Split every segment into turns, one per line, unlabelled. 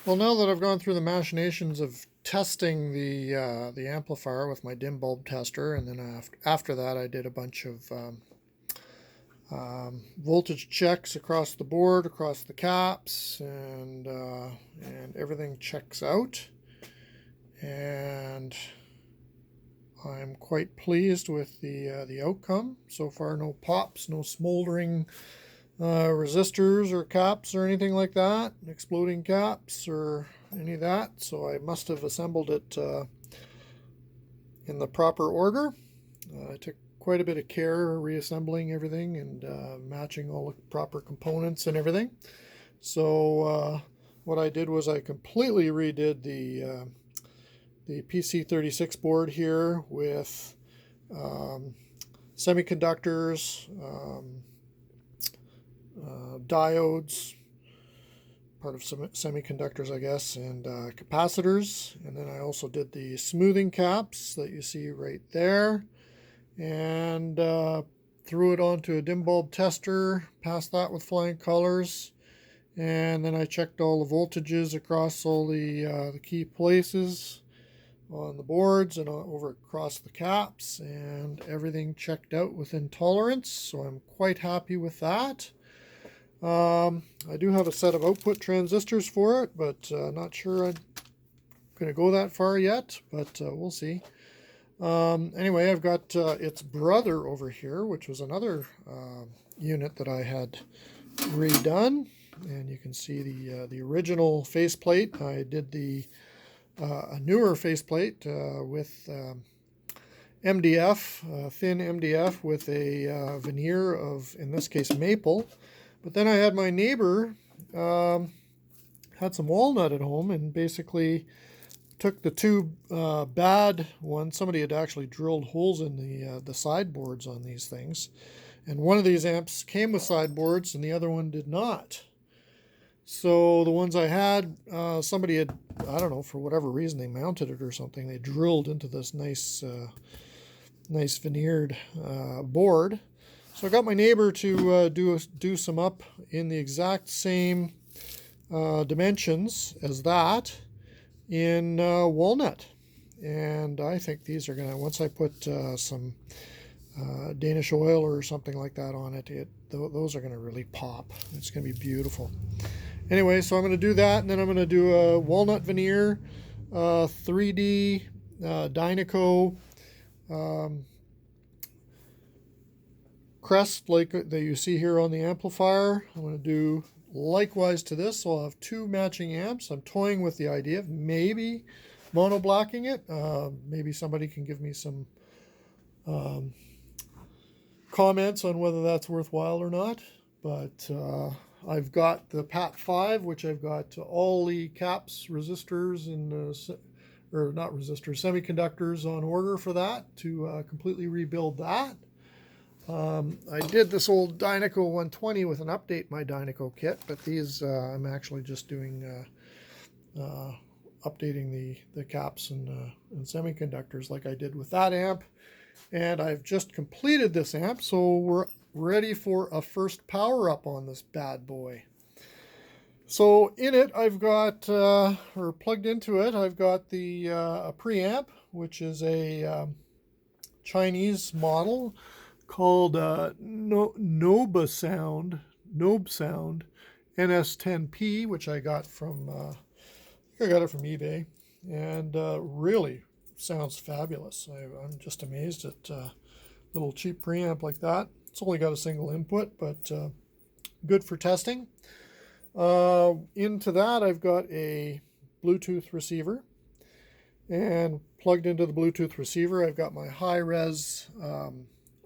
Well, now that I've gone through the machinations of testing the amplifier with my dim bulb tester, and then after that I did a bunch of voltage checks across the board, across the caps, and everything checks out. And I'm quite pleased with the outcome so far. No pops, no smoldering resistors or caps or anything like that, exploding caps or any of that. So I must have assembled it in the proper order. I took quite a bit of care reassembling everything and matching all the proper components and everything. So what I did was I completely redid the PC36 board here with semiconductors, diodes, part of some semiconductors, I guess, and capacitors. And then I also did the smoothing caps that you see right there, and threw it onto a dim bulb tester, passed that with flying colors, and then I checked all the voltages across all the key places on the boards and over across the caps, and everything checked out within tolerance, so I'm quite happy with that. I do have a set of output transistors for it, but not sure I'm going to go that far yet, but we'll see. Anyway, I've got its brother over here, which was another unit that I had redone, and you can see the original faceplate. I did a newer faceplate with MDF, thin MDF with a veneer of, in this case, maple. But then I had my neighbor had some walnut at home and basically took the two bad ones. Somebody had actually drilled holes in the sideboards on these things, and one of these amps came with sideboards and the other one did not. So the ones I had, somebody had, I don't know, for whatever reason, they mounted it or something. They drilled into this nice veneered board. So I got my neighbor to do some up in the exact same dimensions as that in walnut. And I think these are going to, once I put some Danish oil or something like that on it, those are going to really pop. It's going to be beautiful. Anyway, so I'm going to do that, and then I'm going to do a walnut veneer, 3D Dynaco crest like that you see here on the amplifier. I'm going to do likewise to this, so I'll have two matching amps. I'm toying with the idea of maybe mono blacking it. Maybe somebody can give me some comments on whether that's worthwhile or not, but I've got the PAT 5, which I've got all the caps, resistors, and or not resistors, semiconductors on order for that to completely rebuild that. I did this old Dynaco 120 with an update my Dynaco kit, but these I'm actually just doing updating the caps and semiconductors like I did with that amp. And I've just completed this amp, so we're ready for a first power up on this bad boy. So in it, I've got, or plugged into it, I've got the a preamp, which is a Chinese model called Nobe Sound NS10P, which I got from I got it from eBay, and really sounds fabulous. I'm just amazed at a little cheap preamp like that. It's only got a single input, but good for testing. Into that, I've got a Bluetooth receiver, and plugged into the Bluetooth receiver, I've got my high-res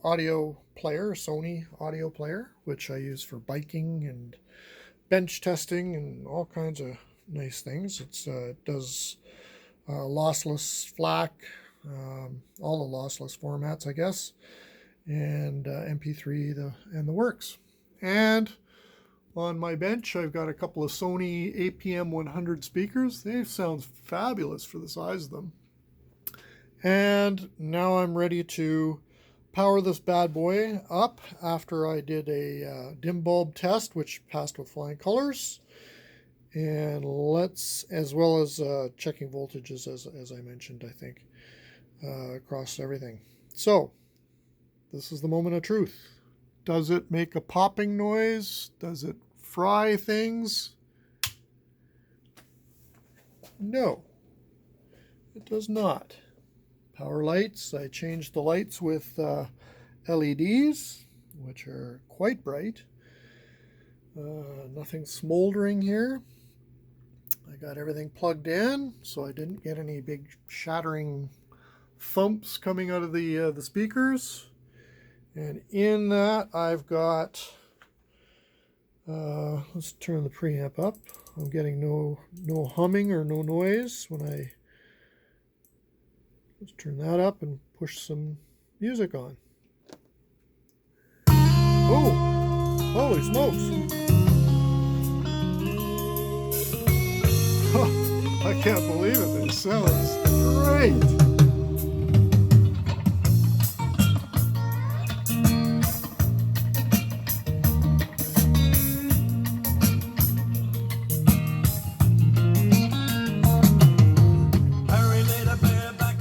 audio player, Sony audio player, which I use for biking and bench testing and all kinds of nice things. It does lossless FLAC, all the lossless formats, I guess, and MP3 and the works. And on my bench, I've got a couple of Sony APM 100 speakers. They sound fabulous for the size of them. And now I'm ready to power this bad boy up after I did a dim bulb test, which passed with flying colors. And let's, as well as checking voltages, as I mentioned, I think, across everything. So this is the moment of truth. Does it make a popping noise? Does it fry things? No, it does not. Power lights, I changed the lights with LEDs, which are quite bright. Nothing smoldering here. I got everything plugged in, so I didn't get any big shattering thumps coming out of the speakers. And in that, I've got, let's turn the preamp up. I'm getting no humming or no noise when I, let's turn that up and push some music on. Oh, holy smokes. I can't believe it. It sounds great.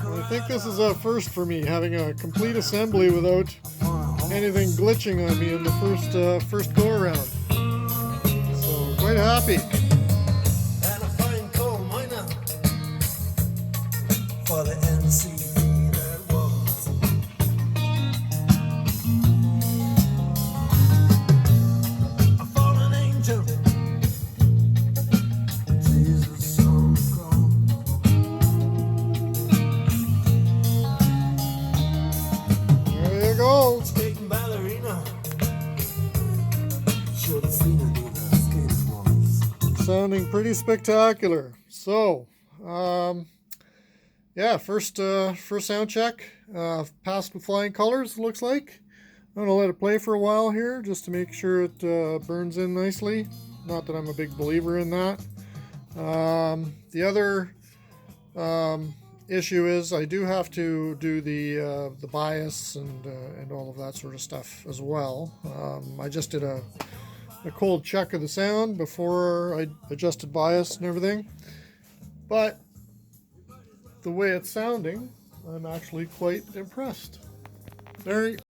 I think this is a first for me, having a complete assembly without anything glitching on me in the first go around. So quite happy. For the MCV that was. A fallen angel. Jesus on the cross. There you go. Skating ballerina. Should have seen her do the skating once. Sounding pretty spectacular. So, yeah, first sound check, passed with flying colors, it looks like. I'm going to let it play for a while here, just to make sure it burns in nicely. Not that I'm a big believer in that. The other issue is I do have to do the bias and all of that sort of stuff as well. I just did a cold check of the sound before I adjusted bias and everything. But the way it's sounding, I'm actually quite impressed. There